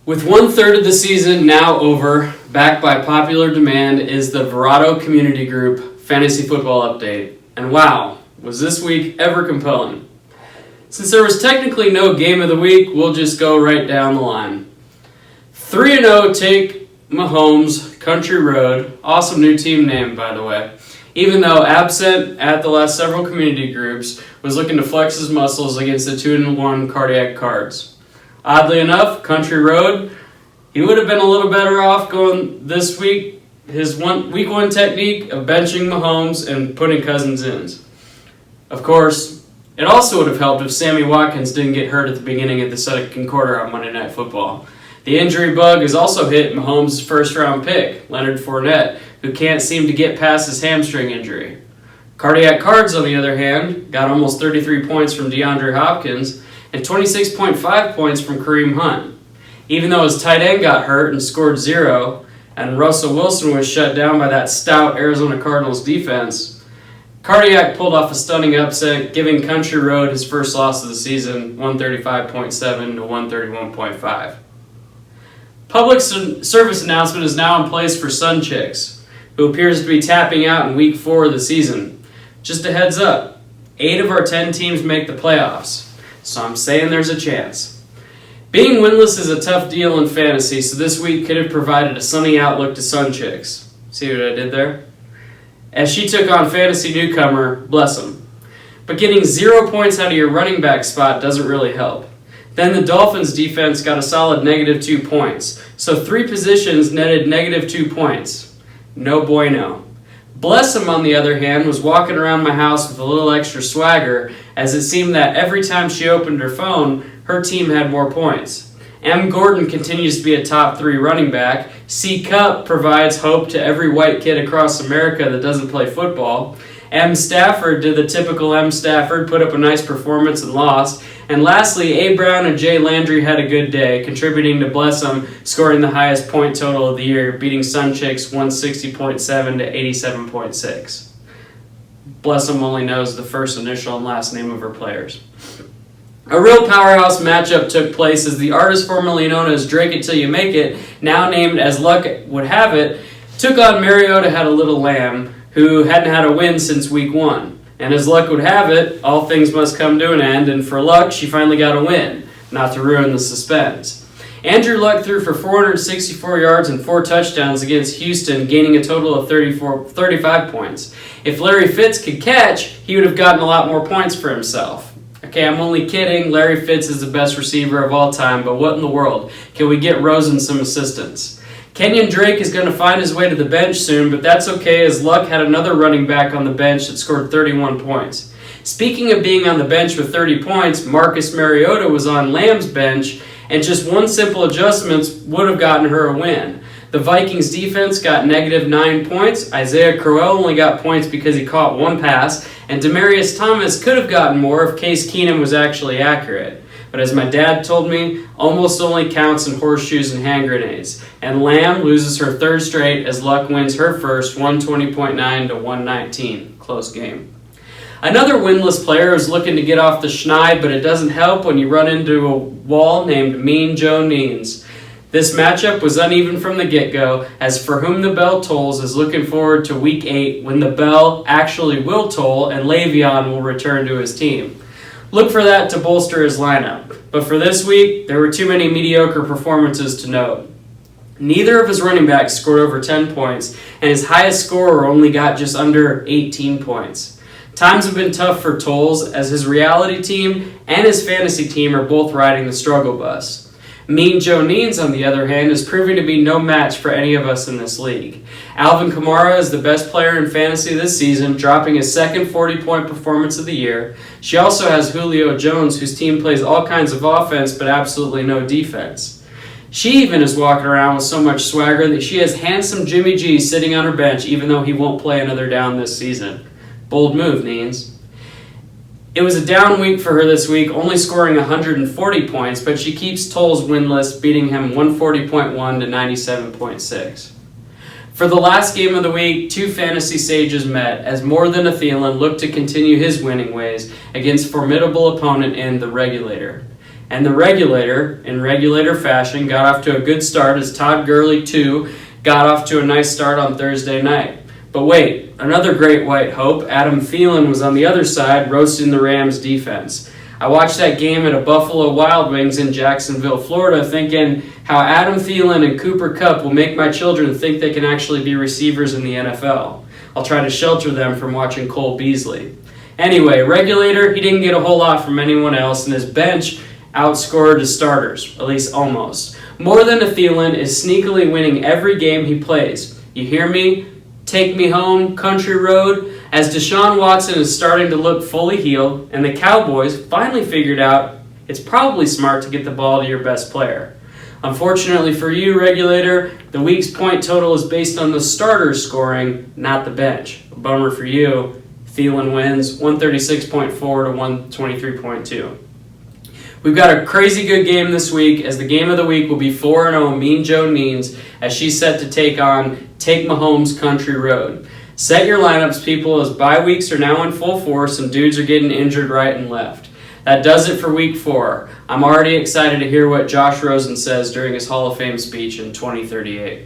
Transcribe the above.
With 1/3 of the season now over, back by popular demand is the Verrado Community Group Fantasy Football Update. And wow, was this week ever compelling. Since there was technically no game of the week, we'll just go right down the line. 3-0 take Mahomes, Country Road, awesome new team name by the way, even though absent at the last several community groups, was looking to flex his muscles against the 2-1 Cardiac Cards. Oddly enough, Country Road, he would have been a little better off going this week. His week one technique of benching Mahomes and putting Cousins in. Of course, it also would have helped if Sammy Watkins didn't get hurt at the beginning of the second quarter on Monday Night Football. The injury bug has also hit Mahomes' first-round pick, Leonard Fournette, who can't seem to get past his hamstring injury. Cardiac Cards, on the other hand, got almost 33 points from DeAndre Hopkins and 26.5 points from Kareem Hunt. Even though his tight end got hurt and scored 0, and Russell Wilson was shut down by that stout Arizona Cardinals defense, Cardiac pulled off a stunning upset, giving Country Road his first loss of the season, 135.7 to 131.5. Public service announcement is now in place for Sun Chicks, who appears to be tapping out in week 4 of the season. Just a heads up, 8 of our 10 teams make the playoffs, so I'm saying there's a chance. Being winless is a tough deal in fantasy, so this week could have provided a sunny outlook to Sun Chicks. See what I did there? As she took on fantasy newcomer, bless 'em. But getting 0 points out of your running back spot doesn't really help. Then the Dolphins defense got a solid -2 points, so 3 positions netted -2 points. No bueno. Blessum, on the other hand, was walking around my house with a little extra swagger, as it seemed that every time she opened her phone, her team had more points. M. Gordon continues to be a top 3 running back. C. Cup provides hope to every white kid across America that doesn't play football. M. Stafford did the typical M. Stafford, put up a nice performance and lost. And lastly, A. Brown and Jay Landry had a good day, contributing to Blessum scoring the highest point total of the year, beating Sun Chicks 160.7 to 87.6. Blessum only knows the first initial and last name of her players. A real powerhouse matchup took place as the artist formerly known as Drake It Till You Make It, now named as Luck Would Have It, took on Mariota Had a Little Lamb, who hadn't had a win since week 1. And as luck would have it, all things must come to an end, and for Luck, she finally got a win, not to ruin the suspense. Andrew Luck threw for 464 yards and 4 touchdowns against Houston, gaining a total of 35 points. If Larry Fitz could catch, he would have gotten a lot more points for himself. Okay, I'm only kidding. Larry Fitz is the best receiver of all time, but what in the world? Can we get Rosen some assistance? Kenyon Drake is going to find his way to the bench soon, but that's okay as Luck had another running back on the bench that scored 31 points. Speaking of being on the bench with 30 points, Marcus Mariota was on Lamb's bench, and just one simple adjustment would have gotten her a win. The Vikings defense got -9 points, Isaiah Crowell only got points because he caught 1 pass, and Demaryius Thomas could have gotten more if Case Keenum was actually accurate. But as my dad told me, almost only counts in horseshoes and hand grenades. And Lamb loses her 3rd straight as Luck wins her first, 120.9 to 119. Close game. Another winless player is looking to get off the schneid, but it doesn't help when you run into a wall named Mean Joe Neens. This matchup was uneven from the get-go, as For Whom the Bell Tolls is looking forward to Week 8 when the bell actually will toll and Le'Veon will return to his team. Look for that to bolster his lineup. But for this week, there were too many mediocre performances to note. Neither of his running backs scored over 10 points, and his highest scorer only got just under 18 points. Times have been tough for Tolls, as his reality team and his fantasy team are both riding the struggle bus. Mean Joe Neens, on the other hand, is proving to be no match for any of us in this league. Alvin Kamara is the best player in fantasy this season, dropping his second 40-point performance of the year. She also has Julio Jones, whose team plays all kinds of offense but absolutely no defense. She even is walking around with so much swagger that she has handsome Jimmy G sitting on her bench even though he won't play another down this season. Bold move, Neens. It was a down week for her this week, only scoring 140 points, but she keeps Tolls winless, beating him 140.1 to 97.6. For the last game of the week, 2 fantasy sages met as More Than a Thielen looked to continue his winning ways against formidable opponent in The Regulator. And the Regulator, in regulator fashion, got off to a good start as Todd Gurley, too, got off to a nice start on Thursday night. But wait, another great white hope, Adam Thielen, was on the other side, roasting the Rams' defense. I watched that game at a Buffalo Wild Wings in Jacksonville, Florida, thinking how Adam Thielen and Cooper Kupp will make my children think they can actually be receivers in the NFL. I'll try to shelter them from watching Cole Beasley. Anyway, Regulator, he didn't get a whole lot from anyone else, and his bench outscored his starters, at least almost. More than a Thielen is sneakily winning every game he plays. You hear me? Take me home, country road. As Deshaun Watson is starting to look fully healed, and the Cowboys finally figured out it's probably smart to get the ball to your best player. Unfortunately for you, Regulator, the week's point total is based on the starters scoring, not the bench. A bummer for you. Thielen wins 136.4 to 123.2. We've got a crazy good game this week, as the game of the week will be 4-0 Mean Joe Neens, as she's set to take on Take Mahomes Country Road. Set your lineups, people, as bye weeks are now in full force and dudes are getting injured right and left. That does it for week 4. I'm already excited to hear what Josh Rosen says during his Hall of Fame speech in 2038.